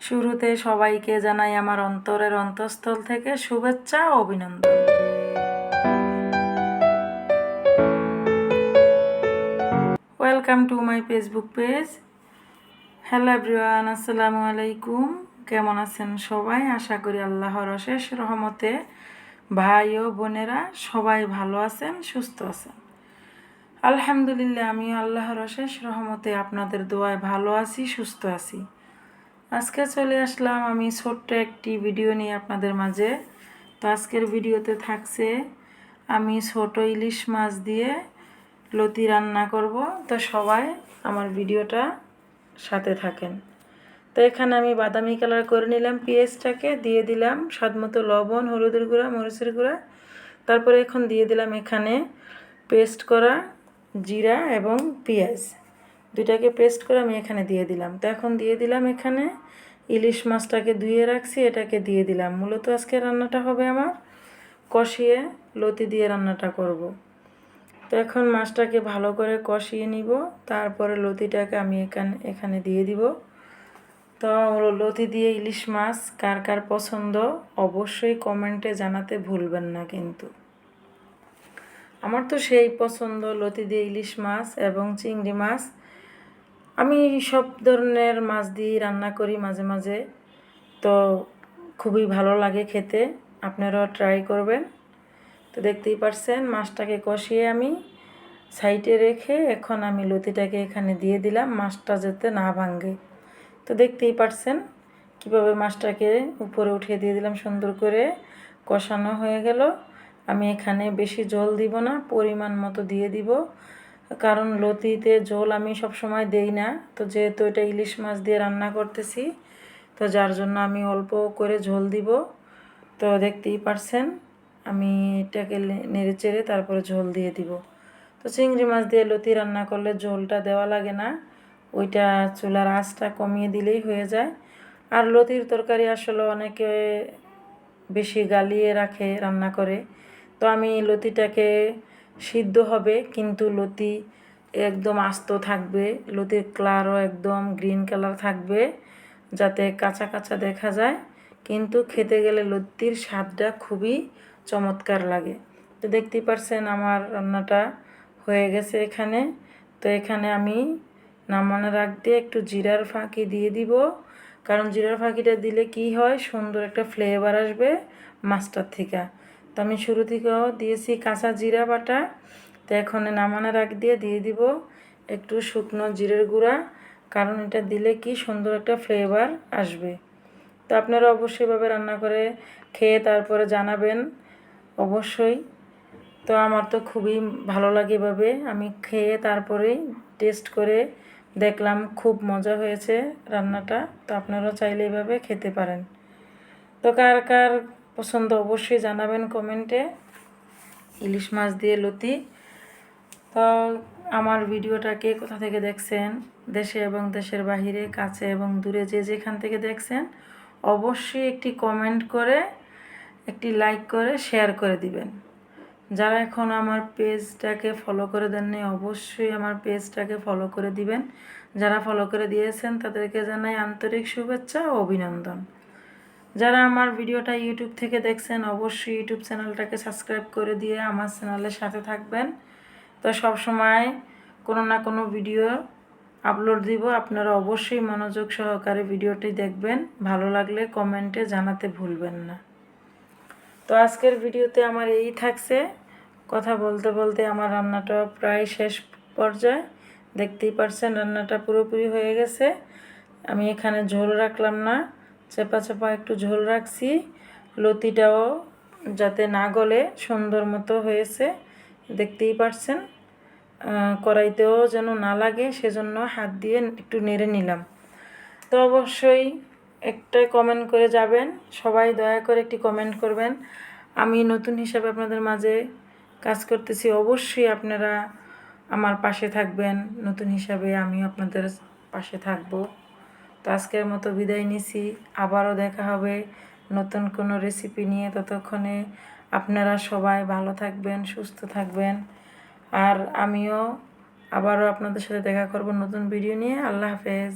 শুরুতে সবাইকে জানাই আমার অন্তরের অন্তঃস্থল থেকে শুভেচ্ছা ও অভিনন্দন। Welcome to my Facebook page. Hello everyone, আসসালামু আলাইকুম। কেমন আছেন সবাই? আশা করি আল্লাহর অশেষ রহমতে ভাই ও বোনেরা সবাই ভালো আছেন, সুস্থ আছেন। আলহামদুলিল্লাহ, আমি আল্লাহর অশেষ রহমতে আপনাদের দোয়ায় ভালো আছি, সুস্থ আছি। আজকে চলে আসলাম আমি ছোট্ট একটি ভিডিও নিয়ে আপনাদের মাঝে। তো আজকের ভিডিওতে থাকছে আমি ছোট ইলিশ মাছ দিয়ে লতি রান্না করব। তো সবাই আমার ভিডিওটা সাথে থাকেন। তো এখানে আমি বাদামি কালার করে নিলাম পেঁয়াজটাকে, দিয়ে দিলাম স্বাদমতো লবণ, হলুদের গুঁড়া, মরিচের গুঁড়া। তারপরে এখন দিয়ে দিলাম এখানে পেস্ট করা জিরা এবং পেঁয়াজ, দুইটাকে পেস্ট করে আমি এখানে দিয়ে দিলাম। তো এখন দিয়ে দিলাম এখানে ইলিশ মাছটাকে ধুয়ে রাখছি, এটাকে দিয়ে দিলাম। মূলত আজকে রান্নাটা হবে আমার কষিয়ে লতি দিয়ে রান্নাটা করব। তো এখন মাছটাকে ভালো করে কষিয়ে নিব, তারপরে লতিটাকে আমি এখানে দিয়ে দিব। তো লতি দিয়ে ইলিশ মাছ কার কার পছন্দ অবশ্যই কমেন্টে জানাতে ভুলবেন না কিন্তু। আমার তো সেই পছন্দ লতি দিয়ে ইলিশ মাছ এবং চিংড়ি মাছ। আমি সব ধরনের মাছ দিয়ে রান্না করি মাঝে মাঝে, তো খুবই ভালো লাগে খেতে। আপনারাও ট্রাই করবেন। তো দেখতেই পারছেন মাছটাকে কষিয়ে আমি সাইডে রেখে এখন আমি লতিটাকে এখানে দিয়ে দিলাম, মাছটা যাতে না ভাঙে। তো দেখতেই পারছেন কিভাবে মাছটাকে উপরে উঠিয়ে দিয়ে দিলাম, সুন্দর করে কষানো হয়ে গেল। আমি এখানে বেশি জল দিব না, পরিমাণ মতো দিয়ে দিব, কারণ লতিতে জল আমি সব সময় দেই না। তো যেহেতু এটা ইলিশ মাছ দিয়ে রান্না করতেছি, তো যার জন্য আমি অল্প করে ঝোল দিব। তো দেখতেই পারছেন আমি এটাকে নেড়ে চেড়ে তারপরে ঝোল দিয়ে দিব। তো চিংড়ি মাছ দিয়ে লতি রান্না করলে ঝোলটা দেওয়া লাগে না, ওইটা চুলার আঁচটা কমিয়ে দিলেই হয়ে যায়। আর লতির তরকারি আসলে অনেকে বেশি গালিয়ে রাখে রান্না করে। তো আমি লতিটাকে সিদ্ধ হবে কিন্তু লতি একদম আস্ত থাকবে, লতির কালারও একদম গ্রিন কালার থাকবে, যাতে কাঁচা কাঁচা দেখা যায়, কিন্তু খেতে গেলে লতির স্বাদটা খুবই চমৎকার লাগে। তো দেখতেই পারছেন আমার রান্নাটা হয়ে গেছে এখানে। তো এখানে আমি নামানোর আগ দিয়ে একটু জিরার ফাঁকি দিয়ে দিব, কারণ জিরার ফাঁকিটা দিলে কি হয়, সুন্দর একটা ফ্লেভার আসবে মাছটার থেকে। তো আমি শুরু থেকেও দিয়েছি কাঁচা জিরা বাটা। তো এখন নামানোর আগ দিয়ে দিব একটু শুকনো জিরের গুঁড়া, কারণ এটা দিলে কি সুন্দর একটা ফ্লেভার আসবে। তো আপনারা অবশ্যই এভাবে রান্না করে খেয়ে তারপরে জানাবেন অবশ্যই। তো আমার তো খুবই ভালো লাগে এভাবে, আমি খেয়ে তারপরেই টেস্ট করে দেখলাম খুব মজা হয়েছে রান্নাটা। তো আপনারাও চাইলে এভাবে খেতে পারেন। তো কার কার পছন্দ অবশ্যই জানাবেন কমেন্টে ইলিশ মাছ দিয়ে লতি। তো আমার ভিডিওটাকে কোথা থেকে দেখছেন, দেশে এবং দেশের বাহিরে, কাছে এবং দূরে, যে যেখান থেকে দেখছেন অবশ্যই একটি কমেন্ট করে, একটি লাইক করে, শেয়ার করে দিবেন। যারা এখন আমার পেজটাকে ফলো করে দেননি অবশ্যই আমার পেজটাকে ফলো করে দিবেন। যারা ফলো করে দিয়েছেন তাদেরকে জানাই আন্তরিক শুভেচ্ছা ও অভিনন্দন। যারা আমার ভিডিওটা ইউটিউব থেকে দেখছেন অবশ্যই ইউটিউব চ্যানেলটাকে সাবস্ক্রাইব করে দিয়ে আমার চ্যানেলের সাথে থাকবেন। তো সব সময় কোনো না কোনো ভিডিও আপলোড দিব, আপনারা অবশ্যই মনোযোগ সহকারে ভিডিওটি দেখবেন। ভালো লাগলে কমেন্টে জানাতে ভুলবেন না। তো আজকের ভিডিওতে আমার এই থাকছে। কথা বলতে বলতে আমার রান্নাটা প্রায় শেষ পর্যায়ে। দেখতেই পারছেন রান্নাটা পুরোপুরি হয়ে গেছে। আমি এখানে ঝোল রাখলাম না, চেপা চেপা একটু ঝোল রাখছি, লতিটাও যাতে না গলে সুন্দর মতো হয়েছে। দেখতেই পারছেন কড়াইতেও যেন না লাগে, সেজন্য হাত দিয়ে একটু নেড়ে নিলাম। তো অবশ্যই একটা কমেন্ট করে যাবেন, সবাই দয়া করে একটি কমেন্ট করবেন। আমি নতুন হিসাবে আপনাদের মাঝে কাজ করতেছি, অবশ্যই আপনারা আমার পাশে থাকবেন। নতুন হিসাবে আমিও আপনাদের পাশে থাকব। তো আজকের মতো বিদায় নিছি, আবারও দেখা হবে নতুন কোনো রেসিপি নিয়ে। ততক্ষণে আপনারা সবাই ভালো থাকবেন, সুস্থ থাকবেন। আর আমিও আবারও আপনাদের সাথে দেখা করব নতুন ভিডিও নিয়ে। আল্লাহ হাফেজ।